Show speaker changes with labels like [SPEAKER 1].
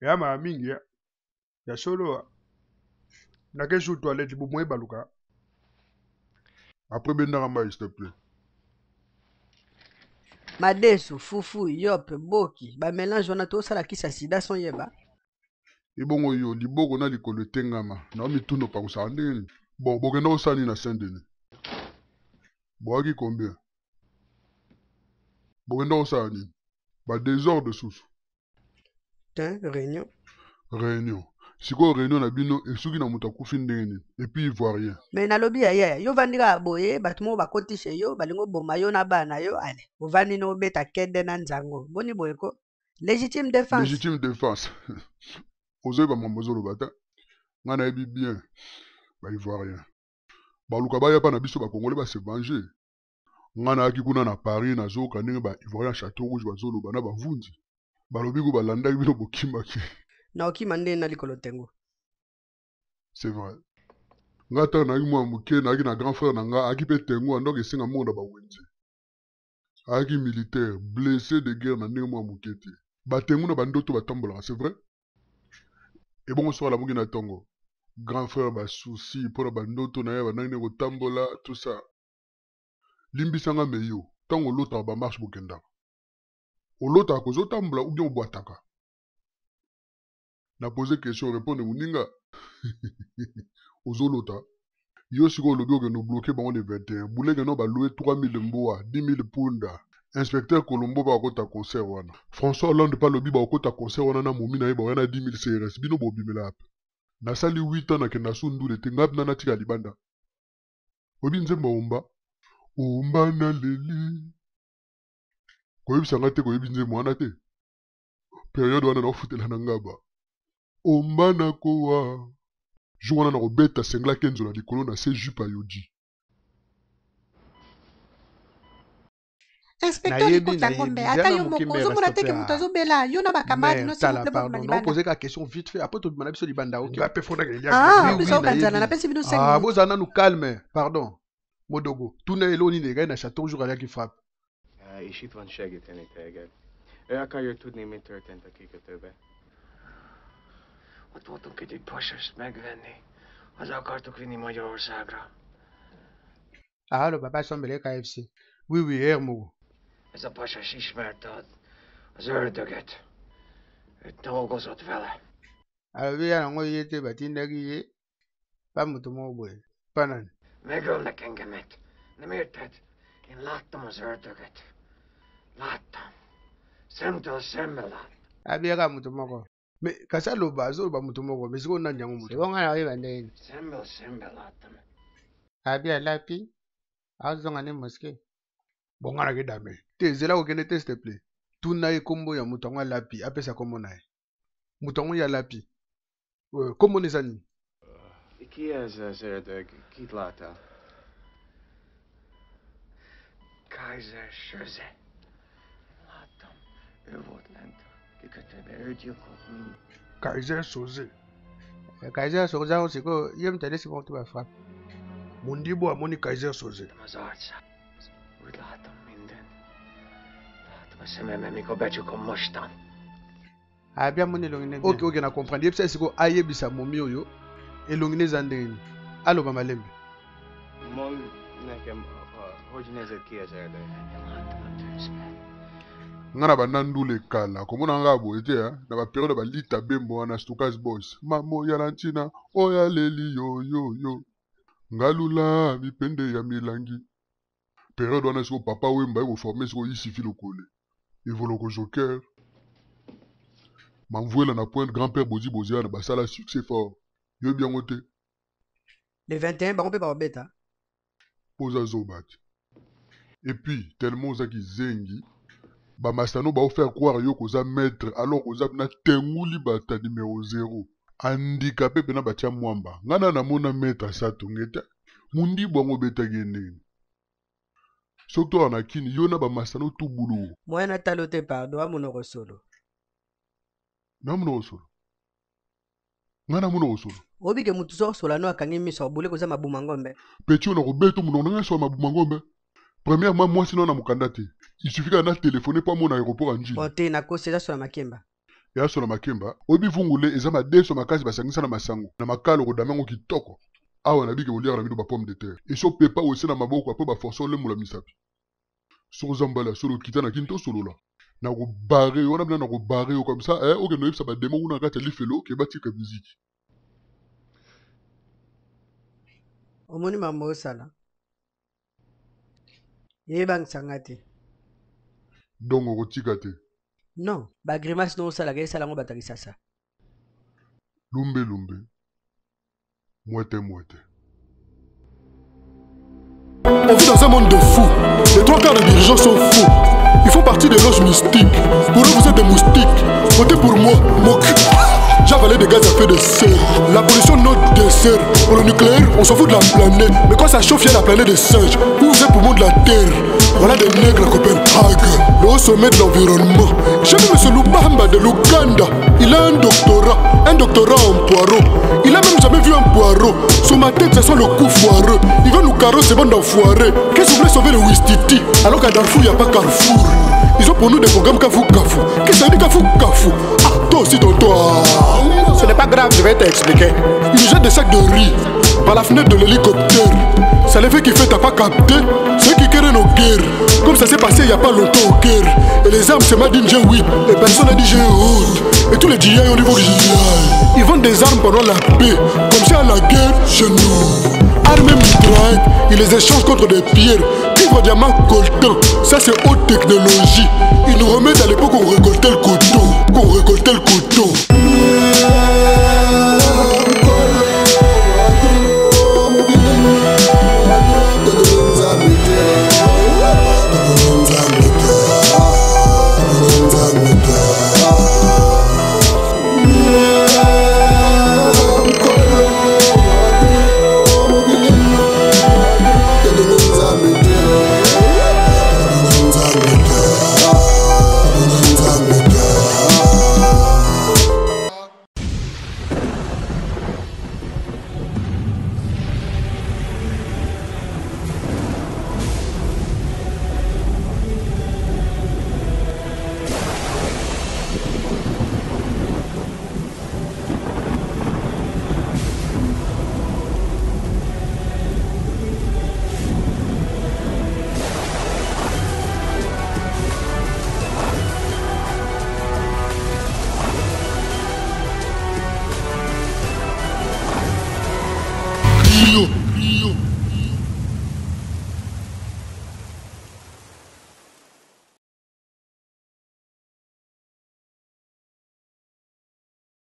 [SPEAKER 1] Ya ma mingi ya solo na kesho toilette bu moy baluka. Après ben na s'il te plaît.
[SPEAKER 2] Madesu, fufu, yop, boki, ba mélange wana tosala kisa sida son yeba.
[SPEAKER 1] Ibongo yo liboko na likolo tengama na mituno pa kusala ndeni. Bon bokenda osani na Saint-Denis. Boaki combien? Bokenda osala nini? Ba désordre susu.
[SPEAKER 2] Réunion.
[SPEAKER 1] Réunion. Siko réunion na bino esuki na muta kufi ndeni et puis ivoirien.
[SPEAKER 2] Mais na lobi ya yo vandika boye batumo bakoti chez yo balingo boma yo na bana yo ale. Ovani no beta kende na nzango. Boni boye ko légitime défense.
[SPEAKER 1] Légitime défense. Ozoy ba mamozolo bata. Ngana ebi bien. Ba ivoirien. Ba luka ba ya pa na biso ba congolais ba se venger. Ngana aki kuna na Paris na zoka ndenge ba ivoirien Château Rouge bazolo bana ba vundi. Ba lobi ko balanda bino bokimba ki.
[SPEAKER 2] Na okima nde na likolo tengo.
[SPEAKER 1] C'est vrai. Ngata na mwa muke na aki na grand frère na nga aki pe tengo ndok esinga monda ba wenze. Aki militaire blessé de guerre na ndenge mwa muke te. Ba tengo na bandoto batambola, c'est vrai? Et bon soir la muke na tongo. Grand frère ba souci pour la bandoto na ya ba nane ko tambola tout ça. Limbisanga meyo tango lota ba marche bokenda. Olota kozo tambola ou bien obwataka. Na poser question répondre muninga. Ozolota. Yo siko lobi oke no bloqué bango de 21. Boulenge no ba loué 3000 mboa, 10 000 punda. Inspecteur Colombo ba okota concert wana. François Hollande pa lobi ba okota concert wana na momi na ye ba wana 10 000 CRS. Bino bo bimela ap. Na sali 8 ans na kenda sundu de tengap na tika libanda. Obi nzemba omba. Omba na leli. Koyebi sanga te koyebi nzemba wana te. Période wana na ofutela na ngaba. Omba na kowa. Jou wana na kobeta sengla kenzo na likolo na se jupa yoji.
[SPEAKER 3] Inspecteur Likota Ngombe, ata yo moko ozomona te ke moto azobela yo na bakamadi no s'il vous plaît bokuma libanda.
[SPEAKER 4] Poser la question vite fait après tout demander biso libanda OK.
[SPEAKER 2] Ah, biso kanzana na pesi bino 5 minutes.
[SPEAKER 4] Ah, bozana nous calme, pardon. Modogo, tuna eloni ne gars na château jour ala ki frappe.
[SPEAKER 5] És itt van segíteni téged. Ő akarja tudni, mi történt a kikötőbe.
[SPEAKER 6] Ott voltunk egy pasast megvenni. Haza akartuk vinni Magyarországra.
[SPEAKER 3] Ah, le papa semblait KFC. Oui, Hermo.
[SPEAKER 6] Ez a pasas ismerte az ördöget. Ő dolgozott vele.
[SPEAKER 3] Alvia nango yete batindagi ye. Pa mutomo boy. Panan.
[SPEAKER 6] Megölnek engemet. Nem érted? Én láttam az ördöget. Láttam. Szemtől szemmel lát.
[SPEAKER 3] Abia mutomoko.
[SPEAKER 4] Mais kasa lo bazo ba mutomoko, mais siko na nyango muto.
[SPEAKER 3] Bonga na yeba ndeni.
[SPEAKER 6] Szemmel láttam.
[SPEAKER 3] Abia lapi. Azonga ne moské.
[SPEAKER 4] Bonga na kedame. Te zela ko kene test s'il te plaît. Tuna e kombo ya mutonga lapi, apesa kombo na e. Mutongo ya lapi. Kombo ne zani.
[SPEAKER 5] Ki ez az ördög? Kit láttál?
[SPEAKER 6] Kaiser Söze. Láttam. Ő volt lent a kikötőbe. Ő gyilkolt mind.
[SPEAKER 4] Kaiser Soze.
[SPEAKER 3] Kaiser Soze siko yem tele si bon tu ba frappe.
[SPEAKER 4] Mundibo amoni Kaiser Soze.
[SPEAKER 6] Az arcát. Úgy látom mindent. Látom a szememben, mikor becsukom mostan.
[SPEAKER 3] Abia moni longine.
[SPEAKER 4] Ok, na comprendre. Yepsa siko ayebisa momi oyo. Elongine zandeni. Allo ba malembe.
[SPEAKER 5] Mondd nekem, hogy nézett ki az ördög?
[SPEAKER 6] Láttam a tűzbe.
[SPEAKER 1] Ngana banandule kala. Komona nga boete na ba période ba lita bembo wana Stukas Boys. Mamo ya lantina, oya leli yo. Ngalula bipende ya milangi. Période wana siko papa wemba ko former siko isifi lokole. Evoloko joker. M'envoie na pointe grand-père Bozi Bozia na basala succès fort. Yo bien ngote.
[SPEAKER 2] Le 21 ba on peut pas beta.
[SPEAKER 1] Poza zobat. Et puis tellement zaki zengi ba masano ba faire croire yo koza maître alors koza na tenguli bata numéro 0. Handicapé pena batia mwamba. Ngana na mona maître sa tongeta. Mundi bongo beta gende. Surtout en akini yo na ba masano tout boulot.
[SPEAKER 2] Moi na talote pardon a monoko solo.
[SPEAKER 1] Na mono solo. Ngana mono solo.
[SPEAKER 2] Obi ke mutu so solo no akangi miso bule koza mabuma ngombe.
[SPEAKER 1] Petit on a robeto mono na so mabuma ngombe. Premièrement moi sinon na mukanda te. Il suffit qu'on a téléphoné pour mon aéroport en Jini.
[SPEAKER 2] Ote na kose za so makemba.
[SPEAKER 1] ya so na makemba obi vungule eza madeso makasi basangisa na masango na makalo kodamango kitoko awa na bike oliaka na bino ba pomme de terre eso pepa ose na maboko apo ba forcer olemola misapi soko zambala solo kita na kinto solola na kobare wana bina na kobare yo comme ça oke no yebisa bademo kuna kati ya lifelo ke batika muziki
[SPEAKER 2] omoni mambo osala yebangisanga te
[SPEAKER 1] donc okotika te
[SPEAKER 2] non bagrimace no osalaka esalango bato ya kisasa
[SPEAKER 1] lumbe mwete
[SPEAKER 7] On vit dans un monde de fous. Les 3/4 des dirigeants sont fous. Ils font partie des loges mystiques. Pour eux, vous êtes des moustiques. Votez pour moi, moque. J'ai avalé des gaz à effet de serre. La pollution, notre dessert. Pour le nucléaire, on s'en fout de la planète. Mais quand ça chauffe, il y a la planète des singes. Vous, vous êtes poumons de la terre. Voilà des nègres à Copenhague. Le haut sommet de l'environnement. J'ai vu M. Lubamba de l'Ouganda. Il a un doctorat en poireau. Il a même jamais vu un poireau. Sur ma tête, ça sent le coup foireux. Il veut nous carrosser, bon d'enfoiré. Qu'est-ce que vous voulez sauver le Wistiti? Alors qu'à Darfour, il n'y a pas Carrefour. Ils ont pour nous des programmes Kafou. Qu'est-ce que ça veut dire Kafou? Ah, toi aussi, toi. Ce n'est pas grave, je vais t'expliquer. Ils jettent des sacs de riz par la fenêtre de l'hélicoptère. C'est l'effet qui fait, t'as pas capté. Ceux qui créent nos guerres. Comme ça s'est passé il n'y a pas longtemps aux guerres. Et les armes, c'est Made in G8. Et personne n'a dit G8. Et tous les GI au niveau GI. Ils vendent des armes pendant la paix. Comme ça à la guerre, chez nous. Armes et mitraillettes, ils les échangent contre des pierres. Cuivre, diamant, coltan. Ça c'est haute technologie. Ils nous remettent à l'époque où on récoltait le coton.